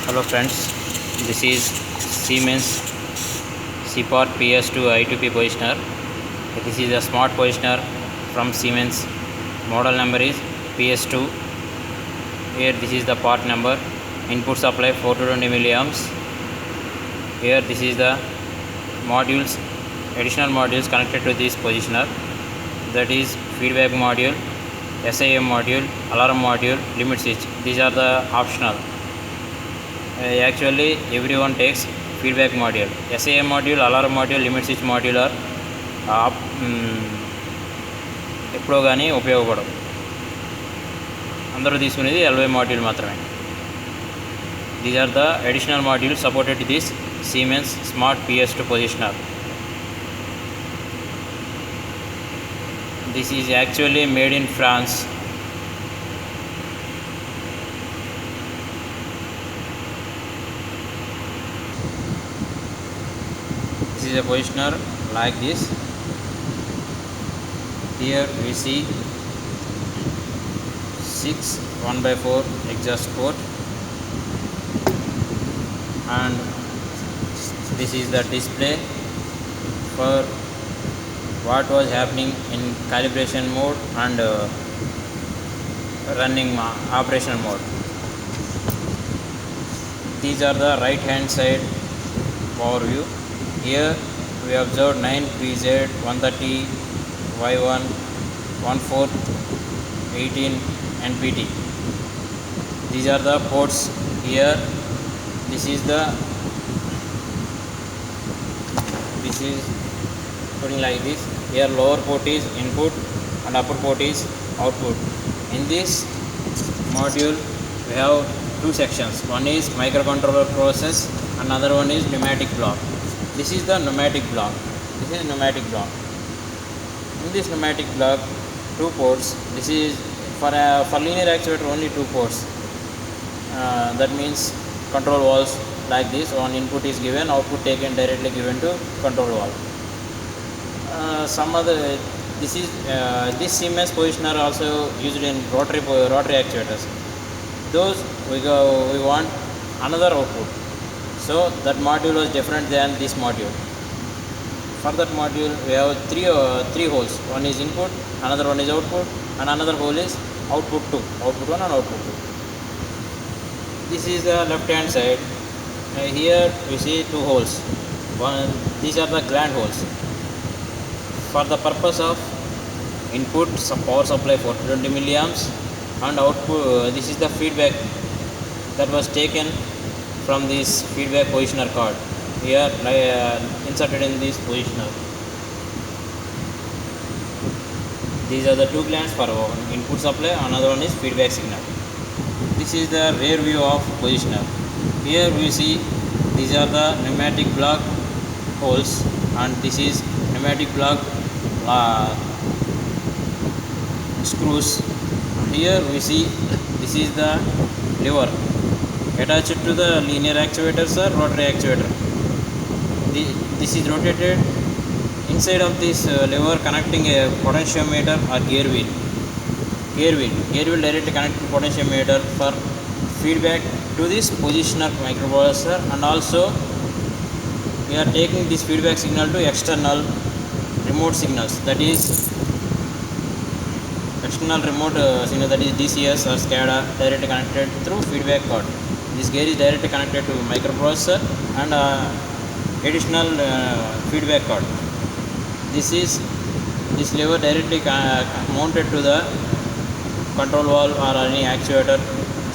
Hello friends, this is Siemens CPOT PS2 I2P positioner. This is a smart positioner from Siemens. Model number is PS2. Here this is the part number. Input supply 420 milliamps. Here this is the modules, additional modules connected to this positioner. That is feedback module, SIM module, alarm module, limit switch. These are the optional. Actually everyone takes feedback module. SIM module, alarm module, limit switch module are ఎప్పుడో కానీ ఉపయోగపడవు. అందరూ తీసుకునేది LY module మాత్రమే. These are the additional modules supported to this Siemens Smart PS2 positioner. This is actually made in France. This is a positioner like this. Here we see 6 1/4 exhaust port, and this is the display for what was happening in calibration mode and running operational mode. These are the right hand side power view. Here we observed 9 PZ 130 Y1 1/4 18 NPT. These are the ports. Here this is putting like this. Here lower port is input and upper port is output. In this module we have two sections. One is microcontroller process, another one is pneumatic block. This is the pneumatic block. In this pneumatic block, two ports. This is for linear actuator only two ports. That means control valves like this. One input is given, output taken directly given to control valve. This Siemens positioner also used in rotary actuators. Those we want another output. So that module was different than this module. For that module we have three holes. One is input, another one is output, and another hole is output 2, output 1 and output 2. This is the left hand side. Here we see two holes. These are the gland holes. For the purpose of input, some power supply 420 milliamps, and output, this is the feedback that was taken from this feedback positioner card. Here inserted in this positioner. These are the two glands for input supply, another one is feedback signal. This is the rear view of positioner. Here we see these are the pneumatic block holes, and this is pneumatic block screws. Here we see this is the lever attached to the linear actuators or rotary actuator. This is rotated inside of this lever, connecting a potentiometer or gear wheel. Gear wheel directly connected to potentiometer for feedback to this positioner microprocessor, and also we are taking this feedback signal to external remote signals, that is external remote signal, that is DCS or SCADA, directly connected through feedback card. This gear is directly connected to microprocessor and additional feedback card. This lever directly mounted to the control valve or any actuator,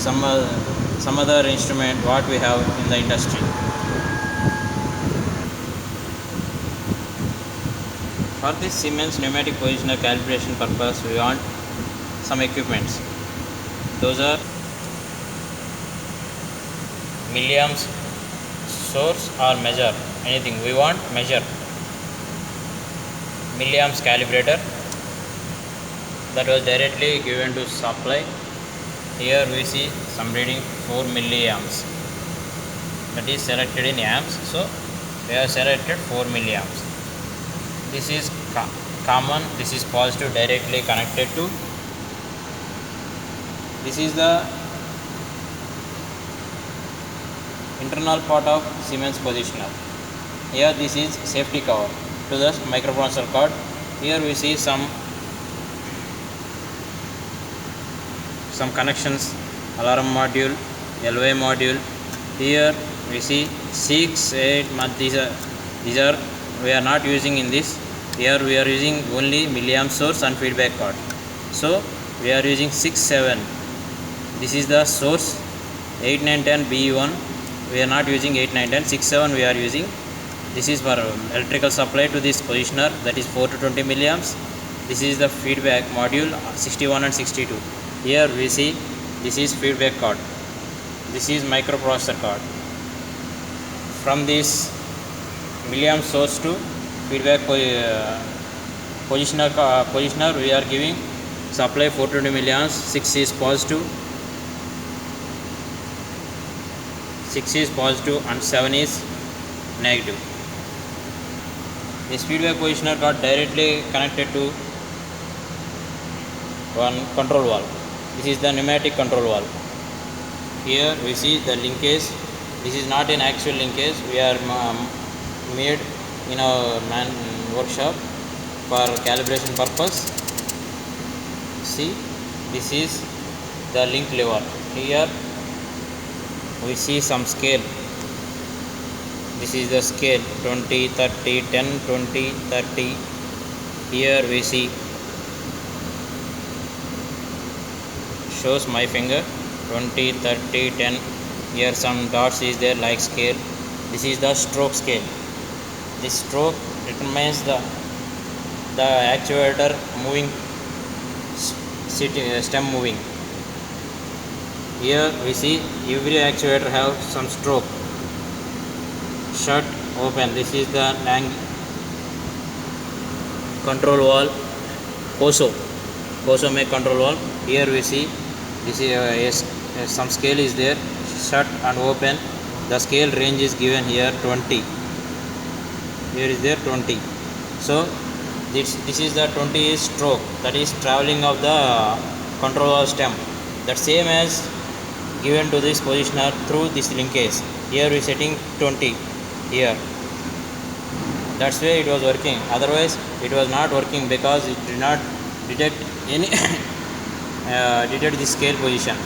some other instrument what we have in the industry. For this Siemens pneumatic positioner calibration purpose, we want some equipments. Those are milliamps source or measure, anything we want measure. Milliamps calibrator that was directly given to supply. Here we see some reading 4 milliamps, that is selected in amps, so we have selected 4 milliamps. This is common, this is positive, directly connected to. This is the internal part of Siemens positioner. Here this is safety cover to the microprocessor card. Here we see some connections, alarm module, LY module. Here we see 6, 8. These are we are not using in this. Here we are using only milliamp source and feedback card. So we are using 6, 7. This is the source. 8, 9, 10 BE1. We are not using 8, 9, 10. 6, 7 we are using. This is for electrical supply to this positioner, that is 4 to 20 milliamps. This is the feedback module 61 and 62. Here we see this is feedback card. This is microprocessor card. From this milliamp source to feedback positioner we are giving supply 420 milliamps. 6 is positive, 6 is positive and 7 is negative. This feedback positioner got directly connected to one control valve. This is the pneumatic control valve. Here we see the linkage. This is not an actual linkage. We are made in our workshop for calibration purpose. See, this is the link lever. Here we see some scale. This is the scale 20, 30, 10, 20, 30. Here we see shows my finger 20, 30, 10. Here some dots is there like scale. This is the stroke scale. This stroke determines the actuator moving, stem moving. Here we see every actuator have some stroke. Shut, open. This is the control valve. COSO make control valve. Here we see this is some scale is there. Shut and open. The scale range is given here 20. Here is there 20. So this is the 20 is stroke, that is traveling of the control valve stem. That same as given to this positioner through this linkage. Here we setting 20 here. That's why it was working. Otherwise it was not working because it did not detect any detect the scale position.